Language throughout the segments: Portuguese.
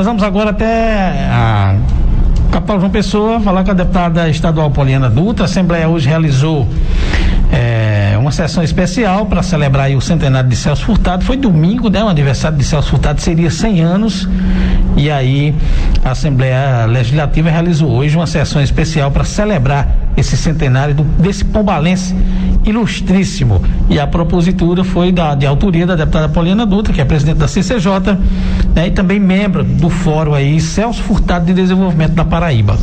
Nós vamos agora até a capital João Pessoa, falar com a deputada estadual Poliana Dutra. A Assembleia hoje realizou uma sessão especial para celebrar aí o centenário de Celso Furtado. Foi domingo, né? O aniversário de Celso Furtado seria 100 anos. E aí a Assembleia Legislativa realizou hoje uma sessão especial para celebrar esse centenário desse pombalense ilustríssimo. E a propositura foi de autoria da deputada Poliana Dutra, que é presidente da CCJ, né? E também membro do fórum aí Celso Furtado de Desenvolvimento da Paraíba.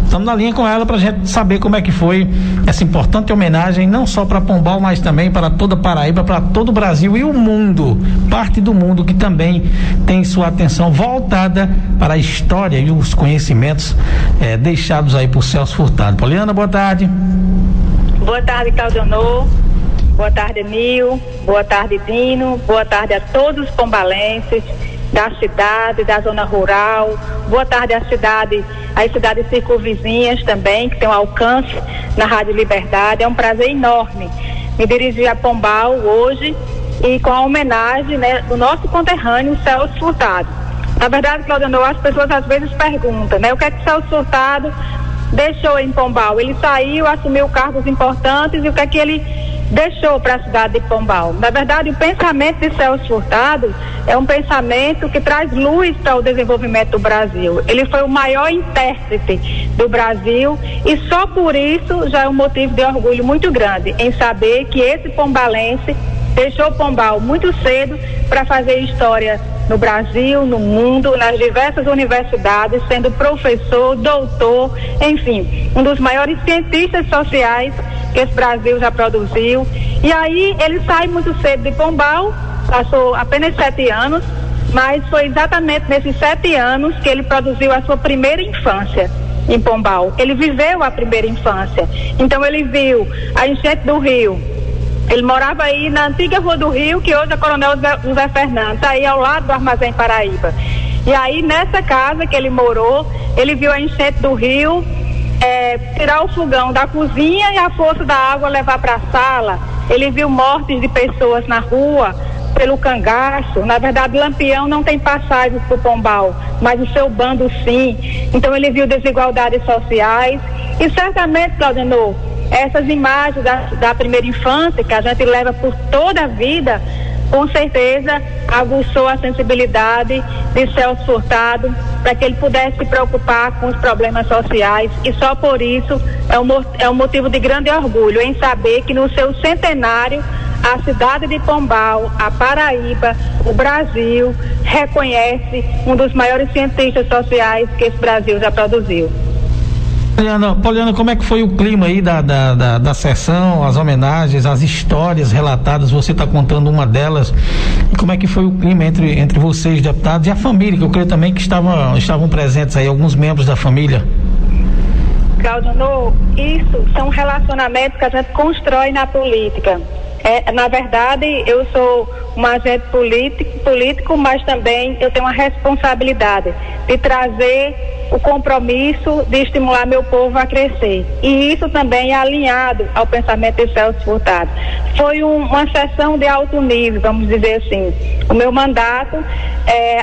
Estamos na linha com ela para a gente saber como é que foi essa importante homenagem, não só para Pombal, mas também para toda Paraíba, para todo o Brasil e o mundo, parte do mundo que também tem sua atenção voltada para a história e os conhecimentos deixados aí por Celso Furtado. Poliana, boa tarde. Boa tarde, Claudionor. Boa tarde, Emil. Boa tarde, Dino. Boa tarde a todos os pombalenses da cidade, da zona rural. Boa tarde às cidades circunvizinhas também, que tem um alcance na Rádio Liberdade. É um prazer enorme me dirigir a Pombal hoje e com a homenagem, né, do nosso conterrâneo Celso Furtado. Na verdade, Claudionor, as pessoas às vezes perguntam, né, o que é que Celso Furtado deixou em Pombal? Ele saiu, assumiu cargos importantes, e o que é que ele deixou para a cidade de Pombal? Na verdade, o pensamento de Celso Furtado é um pensamento que traz luz para o desenvolvimento do Brasil. Ele foi o maior intérprete do Brasil e só por isso já é um motivo de orgulho muito grande em saber que esse pombalense deixou Pombal muito cedo para fazer história no Brasil, no mundo, nas diversas universidades, sendo professor, doutor, enfim, um dos maiores cientistas sociais que esse Brasil já produziu. E aí ele sai muito cedo de Pombal, passou apenas 7 anos, mas foi exatamente nesses 7 anos que ele produziu a sua primeira infância em Pombal. Ele viveu a primeira infância. Então ele viu a enchente do rio. Ele morava aí na antiga Rua do Rio, que hoje é Coronel José Fernandes, aí ao lado do Armazém Paraíba. E aí nessa casa que ele morou, ele viu a enchente do rio, tirar o fogão da cozinha e a força da água levar para a sala. Ele viu mortes de pessoas na rua pelo cangaço. Na verdade, Lampião não tem passagem para o Pombal, mas o seu bando sim. Então ele viu desigualdades sociais e certamente, Claudionor, essas imagens da primeira infância que a gente leva por toda a vida, com certeza aguçou a sensibilidade de Celso Furtado para que ele pudesse se preocupar com os problemas sociais, e só por isso é um motivo de grande orgulho em saber que no seu centenário a cidade de Pombal, a Paraíba, o Brasil reconhece um dos maiores cientistas sociais que esse Brasil já produziu. Poliana, como é que foi o clima aí da sessão, as homenagens, as histórias relatadas? Você está contando uma delas. E como é que foi o clima entre vocês, deputados, e a família, que eu creio também que estavam presentes aí, alguns membros da família? Claudionor, isso são relacionamentos que a gente constrói na política. Na verdade, eu sou um agente político, mas também eu tenho uma responsabilidade de trazer o compromisso de estimular meu povo a crescer. E isso também é alinhado ao pensamento de Celso Furtado. Foi uma sessão de alto nível, vamos dizer assim. O meu mandato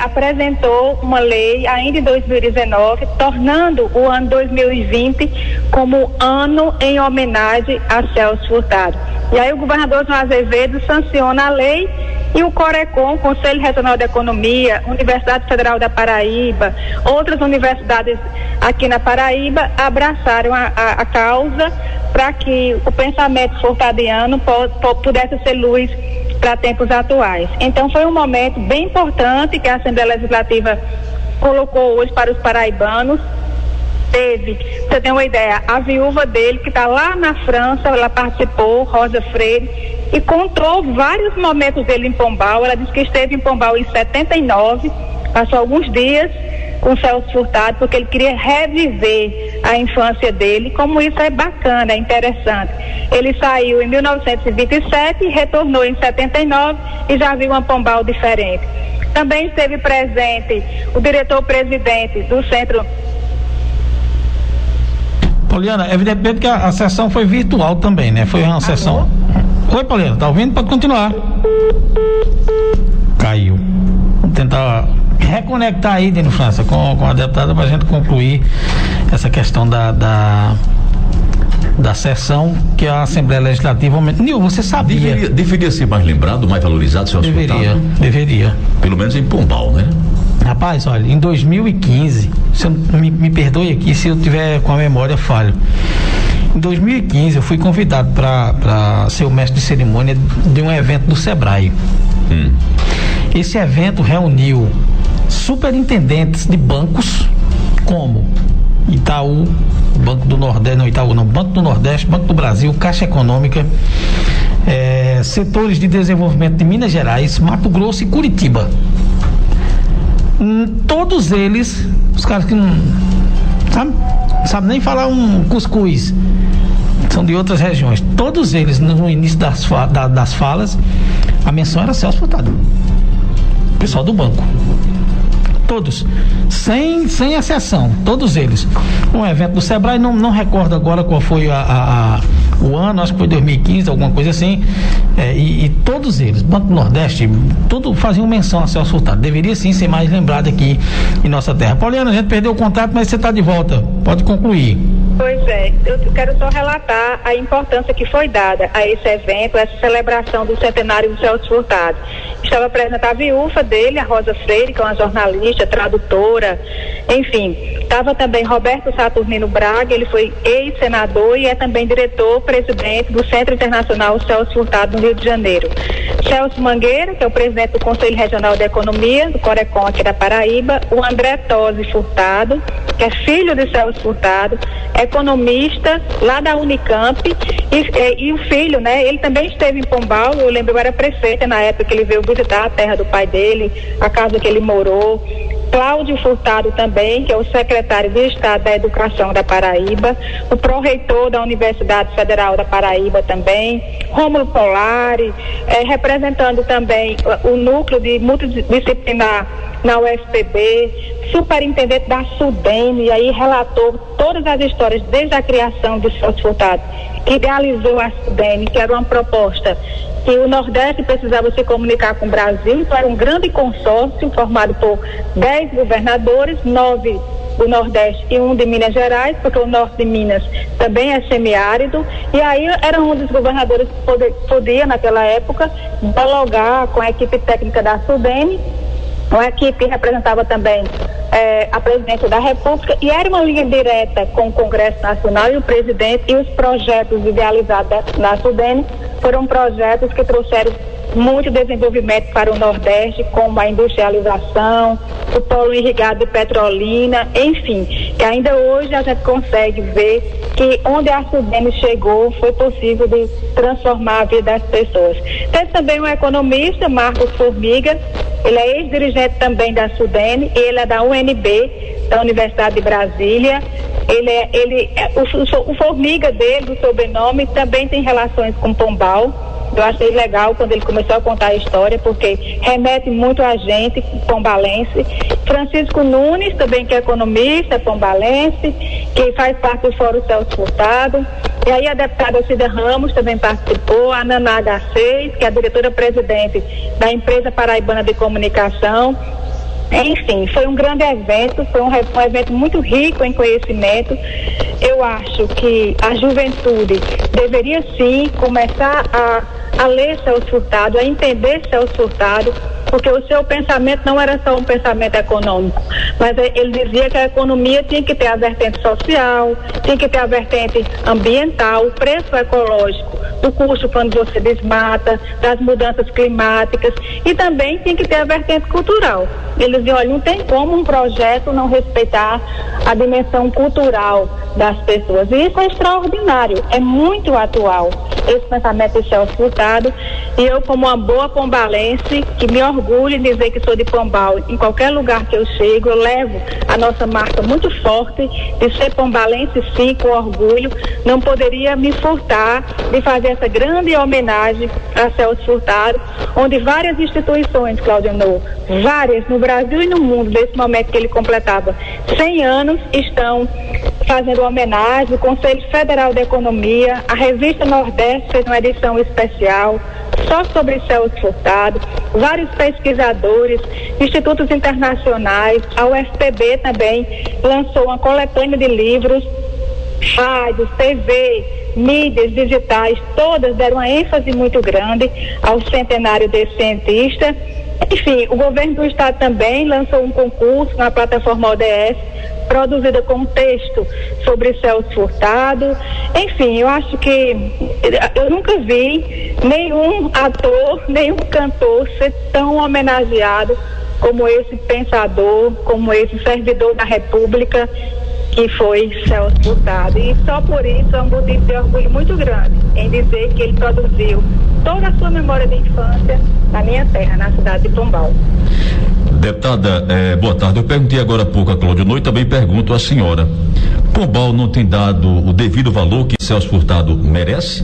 apresentou uma lei ainda em 2019, tornando o ano 2020 como ano em homenagem a Celso Furtado. E aí o governador João Azevedo sanciona a lei e o Corecon, Conselho Regional de Economia, Universidade Federal da Paraíba, outras universidades aqui na Paraíba abraçaram a causa para que o pensamento furtadiano pudesse ser luz para tempos atuais. Então foi um momento bem importante que a Assembleia Legislativa colocou hoje para os paraibanos. Teve, você tem uma ideia, a viúva dele que está lá na França, ela participou, Rosa Freire, e contou vários momentos dele em Pombal. Ela disse que esteve em Pombal em 79, passou alguns dias com Celso Furtado, porque ele queria reviver a infância dele. Como isso é bacana, é interessante. Ele saiu em 1927, retornou em 79 e já viu uma Pombal diferente. Também esteve presente o diretor-presidente do Centro. Poliana, evidentemente que a sessão foi virtual também, né? Foi uma sessão. Oi, Poliana, tá ouvindo? Pode continuar. Caiu. Vamos tentar reconectar aí, Dino França, com a deputada para a gente concluir essa questão da sessão que a Assembleia Legislativa... Nil, você sabia... Deveria ser mais lembrado, mais valorizado, Celso Furtado? Deveria. Pelo menos em Pombal, né? Rapaz, olha, em 2015, me perdoe aqui se eu tiver com a memória falha. Em 2015 eu fui convidado para ser o mestre de cerimônia de um evento do Sebrae. Esse evento reuniu superintendentes de bancos como Itaú, Banco do Nordeste, não Itaú não, Banco do Nordeste, Banco do Brasil, Caixa Econômica, setores de desenvolvimento de Minas Gerais, Mato Grosso e Curitiba. Todos eles, os caras que não sabe nem falar um cuscuz, são de outras regiões. Todos eles, no início das falas, a menção era Celso Furtado, pessoal do banco. Todos, sem exceção, todos eles. Um evento do Sebrae, não recordo agora qual foi o ano, acho que foi 2015, alguma coisa assim, e todos eles, Banco do Nordeste, tudo faziam menção a Celso Furtado. Deveria sim ser mais lembrado aqui em nossa terra. Pauliana, a gente perdeu o contato, mas você está de volta, pode concluir. Pois é, eu quero só relatar a importância que foi dada a esse evento, essa celebração do centenário do Celso Furtado. Estava presente a viúva dele, a Rosa Freire, que é uma jornalista, tradutora, enfim. Estava também Roberto Saturnino Braga, ele foi ex-senador e é também diretor-presidente do Centro Internacional Celso Furtado no Rio de Janeiro. Celso Mangueira, que é o presidente do Conselho Regional de Economia, do Corecon aqui da Paraíba, o André Tosi Furtado, que é filho de Celso Furtado, economista lá da Unicamp, e o filho, né, ele também esteve em Pombal, eu lembro, eu era prefeita na época que ele veio visitar a terra do pai dele, a casa que ele morou. Cláudio Furtado também, que é o secretário de Estado da Educação da Paraíba, o pró-reitor da Universidade Federal da Paraíba também, Rômulo Polari, representando também o núcleo de multidisciplinar na UFPB, superintendente da SUDENE, e aí relatou todas as histórias desde a criação de Celso Furtado, que idealizou a SUDENE, que era uma proposta que o Nordeste precisava se comunicar com o Brasil, então era um grande consórcio formado por 10 governadores, 9 do Nordeste e 1 de Minas Gerais, porque o norte de Minas também é semiárido, e aí era um dos governadores que podia naquela época dialogar com a equipe técnica da SUDENE, uma equipe que representava também a presidência da República, e era uma linha direta com o Congresso Nacional e o presidente, e os projetos idealizados da SUDENE foram projetos que trouxeram muito desenvolvimento para o Nordeste, como a industrialização, o polo irrigado de Petrolina, enfim, e ainda hoje a gente consegue ver que onde a SUDENE chegou foi possível de transformar a vida das pessoas. Tem também um economista, Marcos Formiga, ele é ex-dirigente também da SUDENE, ele é da UNB, da Universidade de Brasília. O Formiga dele, do sobrenome, também tem relações com Pombal. Eu achei legal quando ele começou a contar a história, porque remete muito a gente, pombalense. Francisco Nunes, também que é economista, pombalense, que faz parte do Fórum Celso Furtado. E aí a deputada Cida Ramos também participou, a Naná H6, que é a diretora-presidente da Empresa Paraibana de Comunicação. Enfim, foi um grande evento, foi um evento muito rico em conhecimento. Eu acho que a juventude deveria sim começar a ler Celso Furtado, a entender Celso Furtado, porque o seu pensamento não era só um pensamento econômico, mas ele dizia que a economia tinha que ter a vertente social, tinha que ter a vertente ambiental, o preço ecológico, do custo quando você desmata, das mudanças climáticas, e também tinha que ter a vertente cultural. Ele dizia, olha, não tem como um projeto não respeitar a dimensão cultural das pessoas, e isso é extraordinário, é muito atual, esse pensamento de Celso Furtado, e eu, como uma boa pombalense, que me orgulho em dizer que sou de Pombal, em qualquer lugar que eu chego, eu levo a nossa marca muito forte de ser pombalense, sim, com orgulho, não poderia me furtar de fazer essa grande homenagem a Celso Furtado, onde várias instituições, Cláudio Nô, várias no Brasil e no mundo, nesse momento que ele completava 100 anos, estão fazendo homenagem, o Conselho Federal de Economia, a Revista Nordeste fez uma edição especial só sobre Celso Furtado, vários pesquisadores, institutos internacionais, a UFPB também lançou uma coletânea de livros, rádios, TV, mídias digitais, todas deram uma ênfase muito grande ao centenário desse cientista. Enfim, o governo do estado também lançou um concurso na plataforma ODS, produzida com um texto sobre Celso Furtado. Enfim, eu acho que eu nunca vi nenhum ator, nenhum cantor ser tão homenageado como esse pensador, como esse servidor da República que foi Celso Furtado. E só por isso é um motivo de orgulho muito grande em dizer que ele produziu toda a sua memória de infância na minha terra, na cidade de Pombal. Deputada, boa tarde. Eu perguntei agora há pouco a Cláudia Noite, também pergunto à senhora. Pombal não tem dado o devido valor que Celso Furtado merece?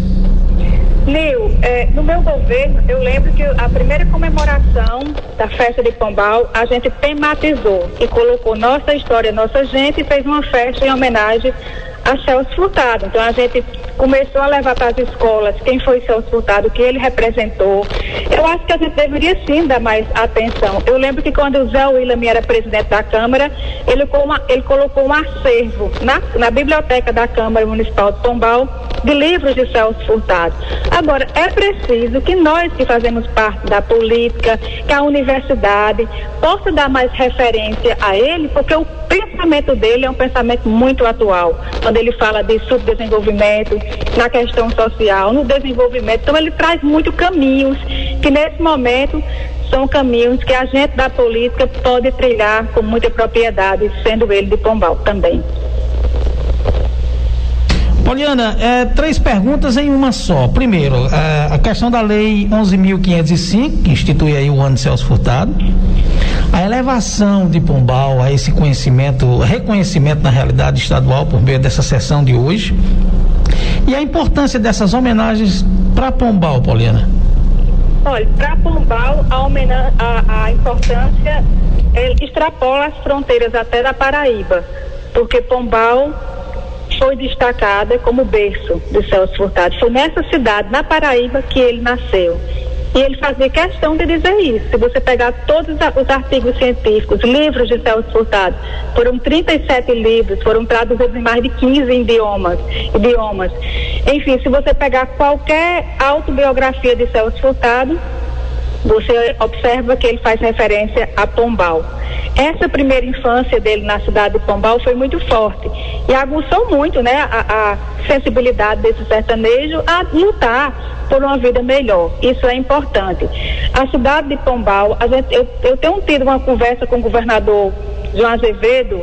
Nil, no meu governo, eu lembro que a primeira comemoração da festa de Pombal, a gente tematizou e colocou nossa história, nossa gente, e fez uma festa em homenagem a Celso Furtado. Então a gente começou a levar para as escolas quem foi Celso Furtado, o que ele representou. Eu acho que a gente deveria sim dar mais atenção. Eu lembro que quando o Zé William era presidente da Câmara, ele colocou um acervo na biblioteca da Câmara Municipal de Pombal de livros de Celso Furtado. Agora, é preciso que nós que fazemos parte da política, que a universidade possa dar mais referência a ele, porque o pensamento dele é um pensamento muito atual, quando ele fala de subdesenvolvimento, na questão social, no desenvolvimento. Então ele traz muitos caminhos que nesse momento são caminhos que a gente da política pode trilhar com muita propriedade, sendo ele de Pombal também. Poliana, 3 perguntas em uma só. Primeiro, a questão da lei 11.505, que institui aí o ano de Celso Furtado, a elevação de Pombal a esse reconhecimento na realidade estadual por meio dessa sessão de hoje, e a importância dessas homenagens para Pombal, Poliana. Olha, para Pombal a importância extrapola as fronteiras até da Paraíba, porque Pombal foi destacada como berço de Celso Furtado. Foi nessa cidade, na Paraíba, que ele nasceu. E ele fazia questão de dizer isso. Se você pegar todos os artigos científicos, livros de Celso Furtado, foram 37 livros, foram traduzidos em mais de 15 idiomas. Enfim, se você pegar qualquer autobiografia de Celso Furtado, você observa que ele faz referência a Pombal. Essa primeira infância dele na cidade de Pombal foi muito forte e aguçou muito, né, a sensibilidade desse sertanejo a lutar por uma vida melhor. Isso é importante. A cidade de Pombal, eu tenho tido uma conversa com o governador João Azevedo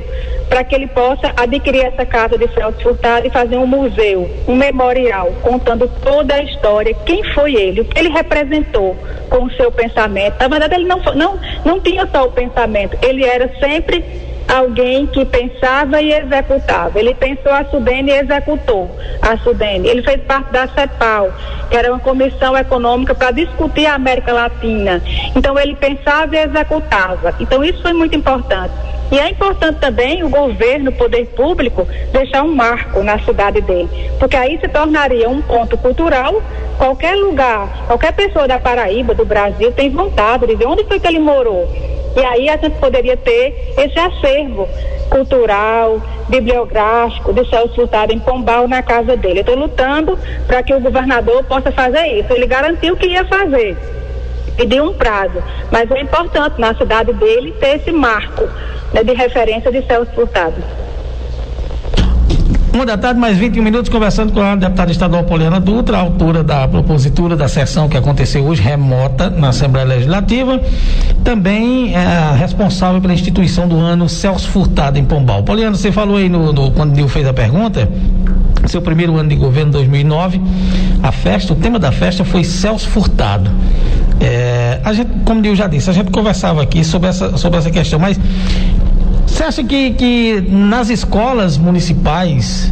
para que ele possa adquirir essa casa de Celso Furtado e fazer um museu, um memorial, contando toda a história, quem foi ele, o que ele representou com o seu pensamento. Na verdade, ele não tinha só o pensamento, ele era sempre alguém que pensava e executava. Ele pensou a Sudene e executou a Sudene. Ele fez parte da CEPAL, que era uma comissão econômica para discutir a América Latina. Então ele pensava e executava. Então isso foi muito importante. E é importante também o governo, o poder público, deixar um marco na cidade dele, porque aí se tornaria um ponto cultural. Qualquer lugar, qualquer pessoa da Paraíba, do Brasil, tem vontade de ver onde foi que ele morou. E aí a gente poderia ter esse acervo cultural, bibliográfico de Celso Furtado em Pombal, na casa dele. Eu estou lutando para que o governador possa fazer isso. Ele garantiu que ia fazer, pediu um prazo, mas é importante na cidade dele ter esse marco, né, de referência de Celso Furtado. 1h, mais 21 minutos, conversando com a deputada estadual Poliana Dutra, autora da propositura da sessão que aconteceu hoje, remota, na Assembleia Legislativa, também responsável pela instituição do ano Celso Furtado em Pombal. Poliana, você falou aí quando o Nil fez a pergunta, seu primeiro ano de governo, 2009, o tema da festa foi Celso Furtado. A gente, como o Nil já disse, a gente conversava aqui sobre essa questão, mas você acha que nas escolas municipais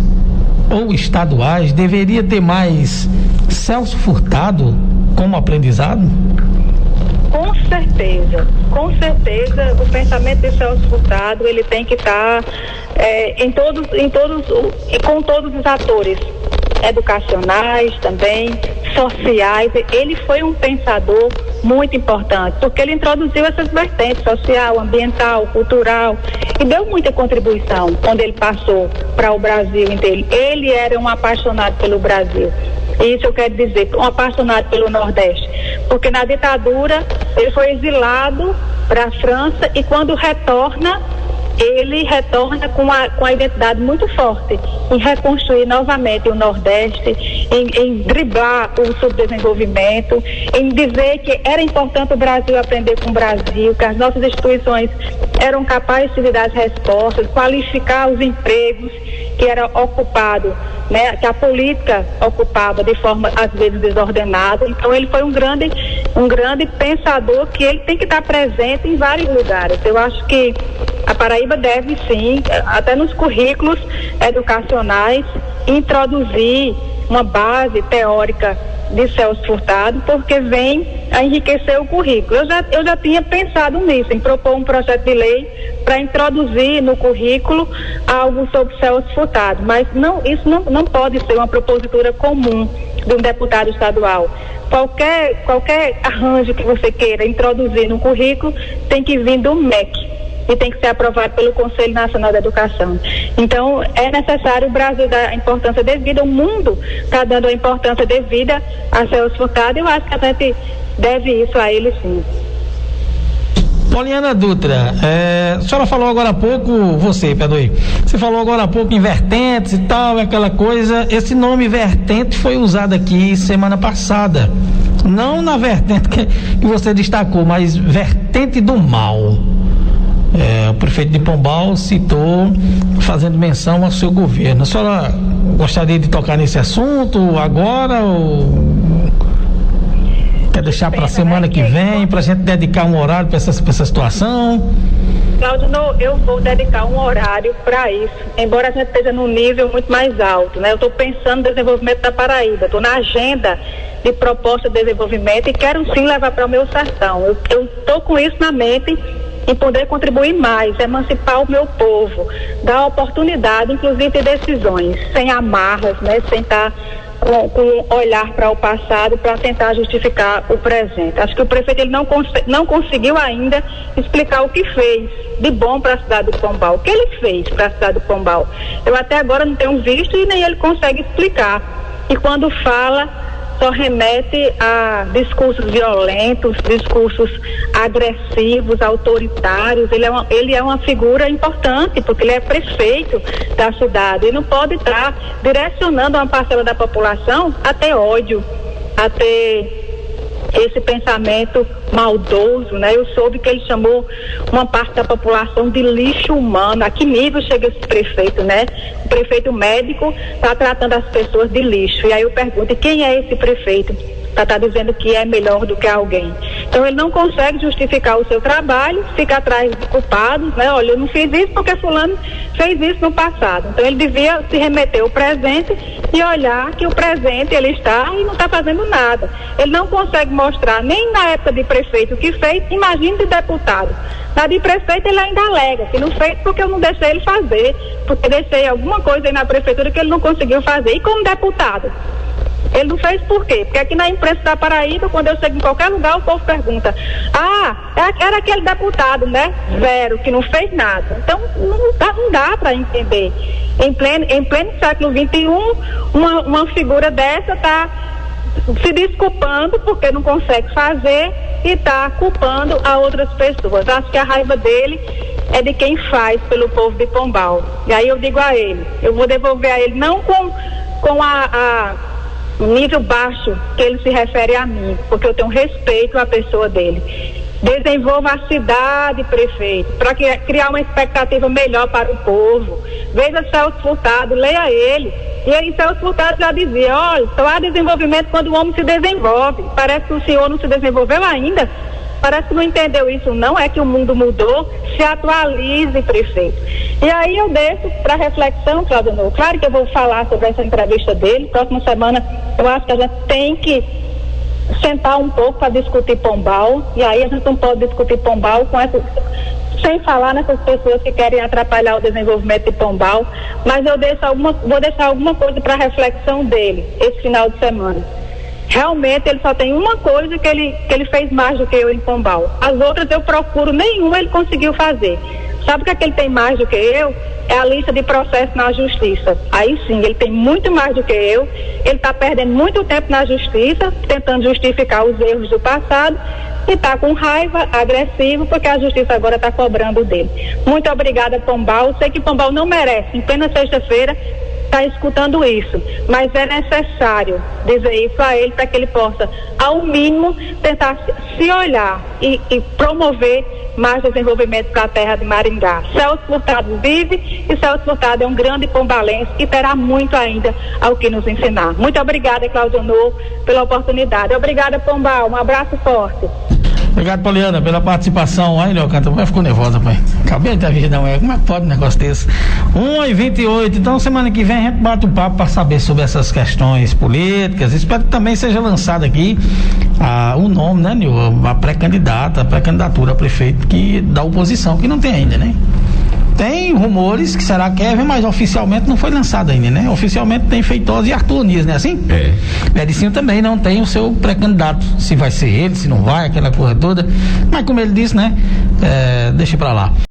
ou estaduais deveria ter mais Celso Furtado como aprendizado? Com certeza, o pensamento de Celso Furtado, ele tem que estar com todos os atores educacionais também, sociais. Ele foi um pensador muito importante, porque ele introduziu essas vertentes social, ambiental, cultural, e deu muita contribuição quando ele passou para o Brasil inteiro. Ele era um apaixonado pelo Brasil. Isso eu quero dizer, um apaixonado pelo Nordeste, porque na ditadura ele foi exilado para a França e quando retorna, ele retorna com a identidade muito forte em reconstruir novamente o Nordeste, em driblar o subdesenvolvimento, em dizer que era importante o Brasil aprender com o Brasil, que as nossas instituições eram capazes de dar as respostas, qualificar os empregos que era ocupado, né, que a política ocupava de forma às vezes desordenada. Então ele foi um grande pensador que ele tem que estar presente em vários lugares. Eu acho que a Paraíba deve sim, até nos currículos educacionais, introduzir uma base teórica de Celso Furtado, porque vem a enriquecer o currículo. Eu já tinha pensado nisso, em propor um projeto de lei para introduzir no currículo algo sobre Celso Furtado, mas isso não pode ser uma propositura comum de um deputado estadual. Qualquer arranjo que você queira introduzir no currículo tem que vir do MEC e tem que ser aprovado pelo Conselho Nacional da Educação. Então, é necessário o Brasil dar a importância devida, o mundo está dando a importância devida a Celso Furtado, e eu acho que a gente deve isso a ele sim. Poliana Dutra, a senhora falou agora há pouco, você falou agora há pouco em vertentes e tal, aquela coisa. Esse nome vertente foi usado aqui semana passada, não na vertente que você destacou, mas vertente do mal. O prefeito de Pombal citou, fazendo menção ao seu governo. A senhora gostaria de tocar nesse assunto agora ou quer deixar para a semana que vem, para a gente dedicar um horário para essa situação? Cláudio, eu vou dedicar um horário para isso, embora a gente esteja num nível muito mais alto, né? Eu estou pensando no desenvolvimento da Paraíba, estou na agenda de proposta de desenvolvimento e quero sim levar para o meu sertão. Eu estou com isso na mente, em poder contribuir mais, emancipar o meu povo, dar oportunidade, inclusive, de decisões, sem amarras, né? Sem estar com olhar para o passado para tentar justificar o presente. Acho que o prefeito ele não conseguiu ainda explicar o que fez de bom para a cidade do Pombal, o que ele fez para a cidade do Pombal. Eu até agora não tenho visto e nem ele consegue explicar. E quando fala, só remete a discursos violentos, discursos agressivos, autoritários. Ele é uma figura importante, porque ele é prefeito da cidade e não pode estar direcionando uma parcela da população a ter ódio, a ter esse pensamento maldoso, né? Eu soube que ele chamou uma parte da população de lixo humano. A que nível chega esse prefeito, né? O prefeito médico está tratando as pessoas de lixo. E aí eu pergunto, quem é esse prefeito? Está dizendo que é melhor do que alguém. Então ele não consegue justificar o seu trabalho, fica atrás de culpados, né? Olha, eu não fiz isso porque fulano fez isso no passado. Então ele devia se remeter ao presente e olhar que o presente ele está e não está fazendo nada. Ele não consegue mostrar nem na época de prefeito o que fez, imagine de deputado. Na de prefeito ele ainda alega que não fez porque eu não deixei ele fazer, porque deixei alguma coisa aí na prefeitura que ele não conseguiu fazer. E como deputado? Ele não fez por quê? Porque aqui na imprensa da Paraíba, quando eu chego em qualquer lugar, o povo pergunta: era aquele deputado, né? Zero, que não fez nada. Então, não dá para entender. Em pleno século XXI, uma figura dessa está se desculpando porque não consegue fazer e está culpando a outras pessoas. Acho que a raiva dele é de quem faz pelo povo de Pombal. E aí eu digo a ele, eu vou devolver a ele, não com o nível baixo que ele se refere a mim, porque eu tenho respeito à pessoa dele. Desenvolva a cidade, prefeito, para criar uma expectativa melhor para o povo. Veja Celso Furtado, leia ele. E aí Celso Furtado já dizia, olha, só há desenvolvimento quando o homem se desenvolve. Parece que o senhor não se desenvolveu ainda. Parece que não entendeu isso, não. É que o mundo mudou. Se atualize, prefeito. E aí eu deixo para reflexão, Cláudio. Claro que eu vou falar sobre essa entrevista dele. Próxima semana eu acho que a gente tem que sentar um pouco para discutir Pombal. E aí a gente não pode discutir Pombal sem falar nessas pessoas que querem atrapalhar o desenvolvimento de Pombal, mas vou deixar alguma coisa para a reflexão dele esse final de semana. Realmente ele só tem uma coisa que ele fez mais do que eu em Pombal. As outras eu procuro, nenhuma ele conseguiu fazer. Sabe o que é que ele tem mais do que eu? É a lista de processos na justiça. Aí sim, ele tem muito mais do que eu. Ele está perdendo muito tempo na justiça, tentando justificar os erros do passado, e está com raiva, agressivo, porque a justiça agora está cobrando dele. Muito obrigada, Pombal. Sei que Pombal não merece, em plena sexta-feira, está escutando isso, mas é necessário dizer isso a ele para que ele possa, ao mínimo, tentar se olhar e promover mais desenvolvimento para a terra de Maringá. Celso Furtado vive e Celso Furtado é um grande pombalense e terá muito ainda ao que nos ensinar. Muito obrigada, Claudionor, pela oportunidade. Obrigada, Pombal. Um abraço forte. Obrigado, Poliana, pela participação. Aí, Leocanta, vai ficou nervosa, pai. Acabei de ter não é? Como é que pode um negócio desse? 1h28, então semana que vem a gente bate um papo para saber sobre essas questões políticas. Espero que também seja lançado aqui o nome, né, Nil? A pré-candidatura a prefeito da oposição, que não tem ainda, né? Tem rumores que será Kevin, mas oficialmente não foi lançado ainda, né? Oficialmente tem Feitosa e Arthur Nias, né? Assim? Pericinho também não tem o seu pré-candidato. Se vai ser ele, se não vai, aquela coisa toda. Mas como ele disse, né? Deixa pra lá.